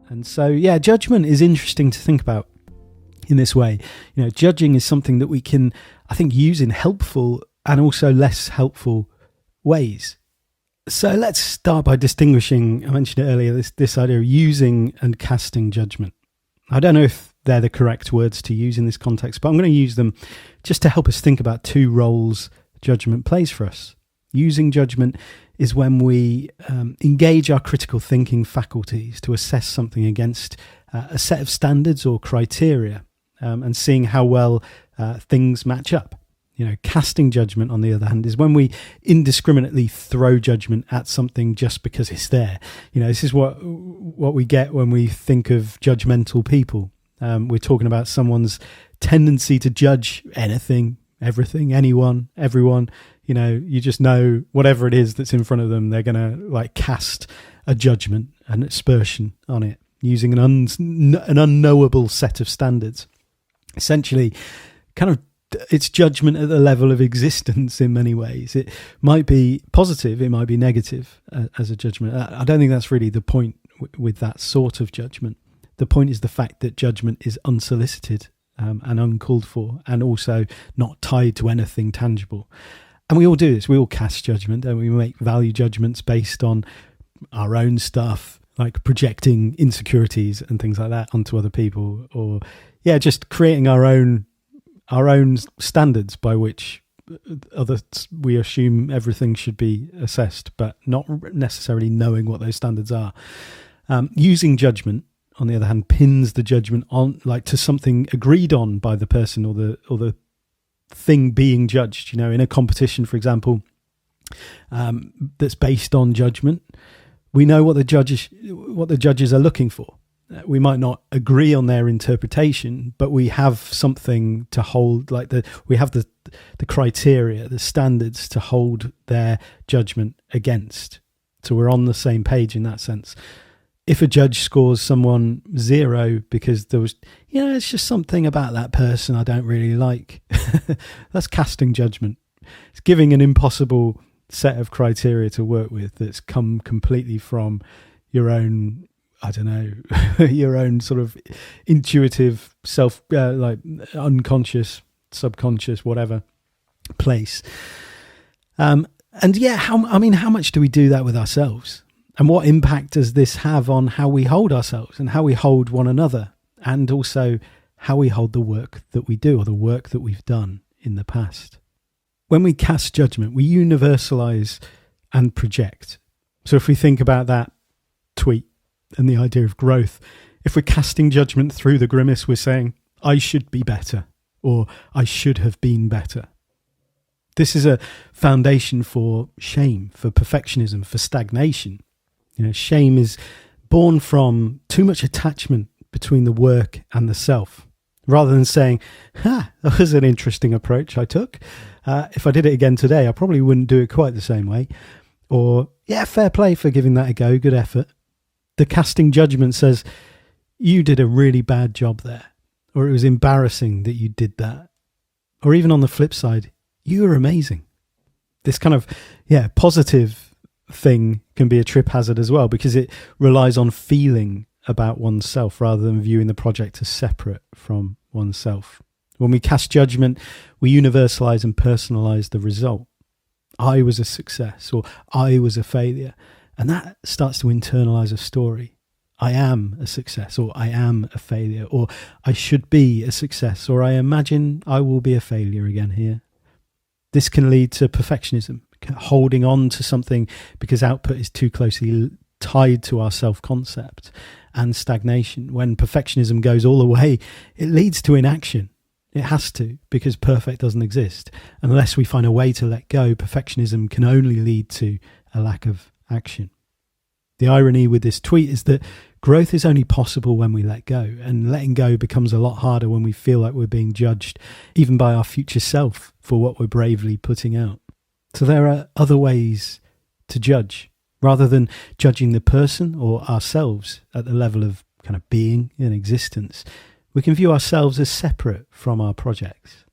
And so, yeah, judgment is interesting to think about in this way. Judging is something that we can, I think, use in helpful and also less helpful ways. So let's start by distinguishing, I mentioned it earlier, this idea of using and casting judgment. I don't know if they're the correct words to use in this context, but I'm going to use them just to help us think about two roles judgment plays for us. Using judgment is when we engage our critical thinking faculties to assess something against a set of standards or criteria and seeing how well things match up. Casting judgment, on the other hand, is when we indiscriminately throw judgment at something just because it's there. This is what we get when we think of judgmental people. We're talking about someone's tendency to judge anything, everything, anyone, everyone. You just know whatever it is that's in front of them, they're going to cast a judgment, an aspersion on it, using an unknowable set of standards. Essentially, kind of, it's judgment at the level of existence in many ways. It might be positive, it might be negative as a judgment. I don't think that's really the point with that sort of judgment. The point is the fact that judgment is unsolicited and uncalled for, and also not tied to anything tangible. And we all do this. We all cast judgment, and we make value judgments based on our own stuff, like projecting insecurities and things like that onto other people, or just creating our own standards by which we assume everything should be assessed, but not necessarily knowing what those standards are. Using judgment, on the other hand, pins the judgment on to something agreed on by the person or the thing being judged. In a competition, for example, that's based on judgment, we know what the judges are looking for. We might not agree on their interpretation, but we have something to hold, we have the criteria, the standards to hold their judgment against. So we're on the same page in that sense. If a judge scores someone 0 because there was, it's just something about that person I don't really like, that's casting judgment. It's giving an impossible set of criteria to work with that's come completely from your own, I don't know, your own sort of intuitive unconscious, subconscious, whatever place. How much do we do that with ourselves? And what impact does this have on how we hold ourselves and how we hold one another, and also how we hold the work that we do or the work that we've done in the past? When we cast judgment, we universalize and project. So if we think about that tweet and the idea of growth, if we're casting judgment through the grimace, we're saying, I should be better, or I should have been better. This is a foundation for shame, for perfectionism, for stagnation. Shame is born from too much attachment between the work and the self. Rather than saying, that was an interesting approach I took. If I did it again today, I probably wouldn't do it quite the same way. Or, fair play for giving that a go, good effort. The casting judgment says, you did a really bad job there. Or it was embarrassing that you did that. Or even on the flip side, you were amazing. This kind of, positive thing can be a trip hazard as well, because it relies on feeling about oneself rather than viewing the project as separate from oneself. When we cast judgment, we universalize and personalize the result. I was a success, or I was a failure. And that starts to internalize a story. I am a success, or I am a failure, or I should be a success, or I imagine I will be a failure again here. This can lead to perfectionism, holding on to something because output is too closely tied to our self-concept, and stagnation. When perfectionism goes all the way, it leads to inaction. It has to, because perfect doesn't exist. Unless we find a way to let go, perfectionism can only lead to a lack of action. The irony with this tweet is that growth is only possible when we let go, and letting go becomes a lot harder when we feel like we're being judged, even by our future self, for what we're bravely putting out. So there are other ways to judge. Rather than judging the person or ourselves at the level of kind of being in existence, we can view ourselves as separate from our projects.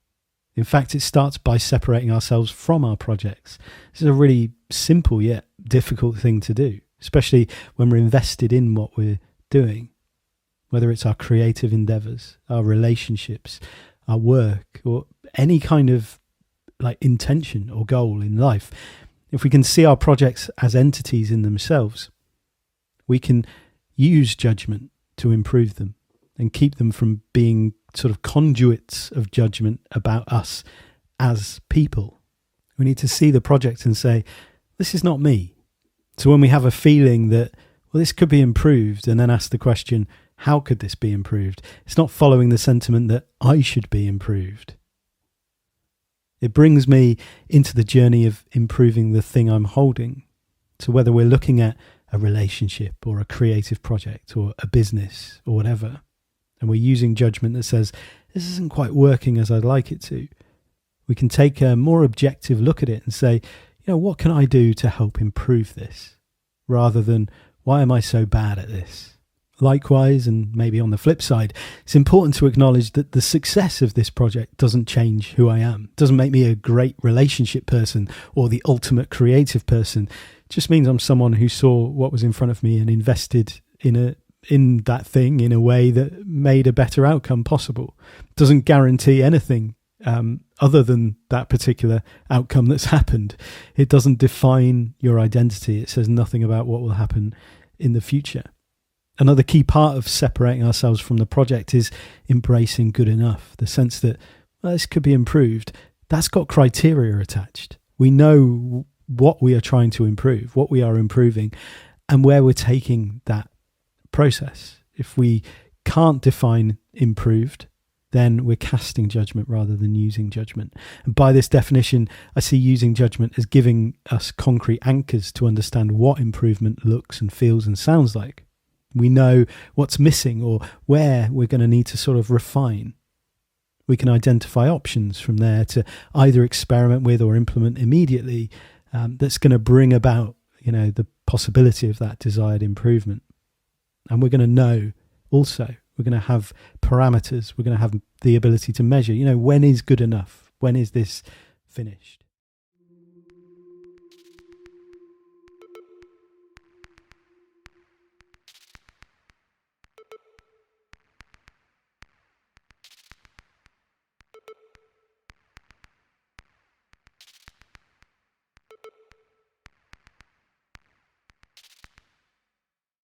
In fact, it starts by separating ourselves from our projects. This is a really simple yet difficult thing to do, especially when we're invested in what we're doing. whether it's our creative endeavors, our relationships, our work, or any kind of like intention or goal in life. If we can see our projects as entities in themselves, we can use judgment to improve them and keep them from being sort of conduits of judgment about us as people. We need to see the project and say, this is not me. So when we have a feeling that, well, this could be improved, and then ask the question, how could this be improved? It's not following the sentiment that I should be improved. It brings me into the journey of improving the thing I'm holding. So whether we're looking at a relationship or a creative project or a business or whatever, and we're using judgment that says, this isn't quite working as I'd like it to, we can take a more objective look at it and say, what can I do to help improve this? Rather than, why am I so bad at this? Likewise, and maybe on the flip side, it's important to acknowledge that the success of this project doesn't change who I am. It doesn't make me a great relationship person or the ultimate creative person. It just means I'm someone who saw what was in front of me and invested in that thing in a way that made a better outcome possible. It doesn't guarantee anything other than that particular outcome that's happened. It doesn't define your identity. It says nothing about what will happen in the future. Another key part of separating ourselves from the project is embracing good enough, the sense that, well, this could be improved. That's got criteria attached. We know what we are trying to improve, what we are improving, and where we're taking that process. If we can't define improved, then we're casting judgment rather than using judgment. And by this definition, I see using judgment as giving us concrete anchors to understand what improvement looks and feels and sounds like. We know what's missing or where we're going to need to sort of refine. We can identify options from there to either experiment with or implement immediately that's going to bring about, the possibility of that desired improvement. And we're going to know also, we're going to have parameters, we're going to have the ability to measure, when is good enough? When is this finished?